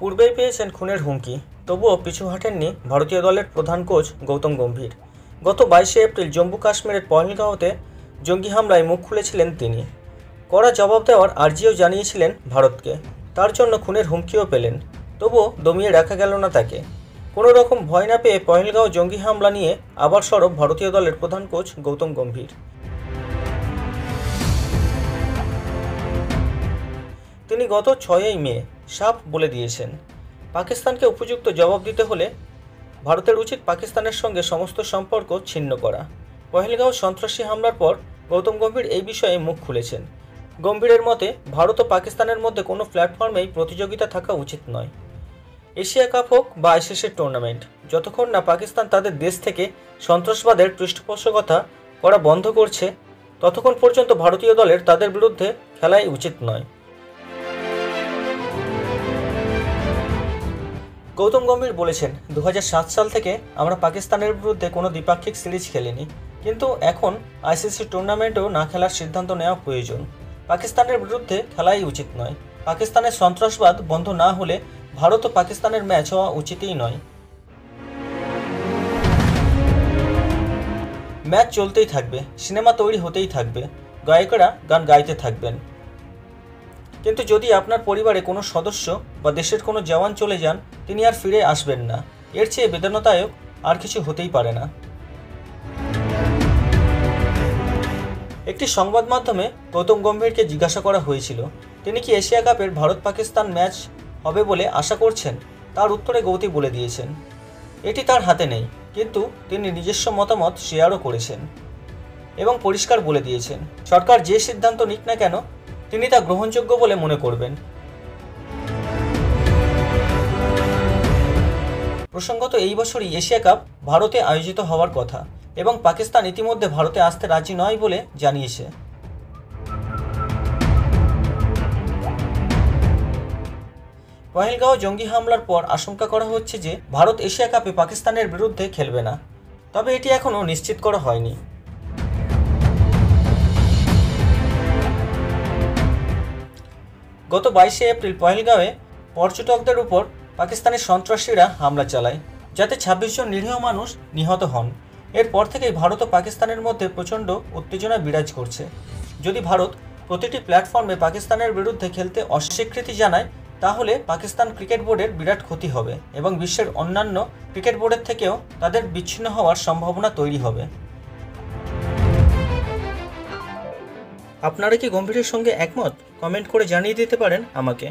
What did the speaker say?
পূর্বেই পেয়েছেন খুনের হুমকি, তবুও পিছু হাঁটেননি ভারতীয় দলের প্রধান কোচ গৌতম গম্ভীর। গত 22শে এপ্রিল জম্মু কাশ্মীরের পহেলগাঁওতে জঙ্গি হামলায় মুখ খুলেছিলেন তিনি। কড়া জবাব দেওয়ার আর্জিও জানিয়েছিলেন ভারতকে। তার জন্য খুনের হুমকিও পেলেন, তবুও দমিয়ে রাখা গেল না তাকে। কোনো রকম ভয় না পেয়ে পহেলগাঁও জঙ্গি হামলা নিয়ে আবার সরব ভারতীয় দলের প্রধান কোচ গৌতম গম্ভীর। তিনি গত 6ই মে সাফ বলে দিয়েছেন, পাকিস্তানকে উপযুক্ত জবাব দিতে হলে ভারতের উচিত পাকিস্তানের সঙ্গে সমস্ত সম্পর্ক ছিন্ন করা। পহেলগাঁও সন্ত্রাসী হামলার পর গৌতম গম্ভীর এই বিষয়ে মুখ খুলেছেন। গম্ভীরের মতে ভারত ও পাকিস্তানের মধ্যে কোনো প্ল্যাটফর্মেই প্রতিযোগিতা থাকা উচিত নয়। এশিয়া কাপ হোক বা আইসিসির টুর্নামেন্ট, যতক্ষণ না পাকিস্তান তাদের দেশ থেকে সন্ত্রাসবাদের পৃষ্ঠপোষকতা করা বন্ধ করছে, ততক্ষণ পর্যন্ত ভারতীয় দলের তাদের বিরুদ্ধে খেলাই উচিত নয়। গৌতম গম্ভীর বলেছেন, 2007 সাল থেকে আমরা পাকিস্তানের বিরুদ্ধে কোনো দ্বিপাক্ষিক সিরিজ খেলিনি, কিন্তু এখন আইসিসি টুর্নামেন্টও না খেলার সিদ্ধান্ত নেওয়া প্রয়োজন। পাকিস্তানের বিরুদ্ধে খেলাই উচিত নয়। পাকিস্তানের সন্ত্রাসবাদ বন্ধ না হলে ভারত ও পাকিস্তানের ম্যাচ হওয়া উচিতই নয়। ম্যাচ চলতেই থাকবে, সিনেমা তৈরি হতেই থাকবে, গায়কেরা গান গাইতে থাকবেন, কিন্তু যদি আপনার পরিবারে কোনো সদস্য বা দেশের কোনো জওয়ান চলে যান, তিনি আর ফিরে আসবেন না। এর চেয়ে বেদনাদায়ক আর কিছু হতেই পারে না। একটি সংবাদ মাধ্যমে গৌতম গম্ভীরকে জিজ্ঞাসা করা হয়েছিল, তিনি কি এশিয়া কাপের ভারত পাকিস্তান ম্যাচ হবে বলে আশা করছেন। তার উত্তরে গৌতী বলে দিয়েছেন, এটি তার হাতে নেই, কিন্তু তিনি নিজস্ব মতামত শেয়ারও করেছেন এবং পরিষ্কার বলে দিয়েছেন, সরকার যে সিদ্ধান্ত নিক না কেন তিনি তা গ্রহণযোগ্য বলে মনে করবেন। প্রসঙ্গত এই বছরই এশিয়া কাপ ভারতে আয়োজিত হওয়ার কথা এবং পাকিস্তান ইতিমধ্যে ভারতে আসতে রাজি নয় বলে জানিয়েছে। পহেলগাঁও জঙ্গি হামলার পর আশঙ্কা করা হচ্ছে যে ভারত এশিয়া কাপে পাকিস্তানের বিরুদ্ধে খেলবে না, তবে এটি এখনও নিশ্চিত করা হয়নি। গত 22শে এপ্রিল পহেলগাঁওয়ে পর্যটকদের উপর পাকিস্তানের সন্ত্রাসীরা হামলা চালায়, যাতে 26 জন নিরীহ মানুষ নিহত হন। এরপর থেকেই ভারত ও পাকিস্তানের মধ্যে প্রচণ্ড উত্তেজনা বিরাজ করছে। যদি ভারত প্রতিটি প্ল্যাটফর্মে পাকিস্তানের বিরুদ্ধে খেলতে অস্বীকৃতি জানায়, তাহলে পাকিস্তান ক্রিকেট বোর্ডের বিরাট ক্ষতি হবে এবং বিশ্বের অন্যান্য ক্রিকেট বোর্ডের থেকেও তাদের বিচ্ছিন্ন হওয়ার সম্ভাবনা তৈরি হবে। আপনারা কি গম্ভীরের সঙ্গে একমত? কমেন্ট করে জানিয়ে দিতে পারেন আমাকে।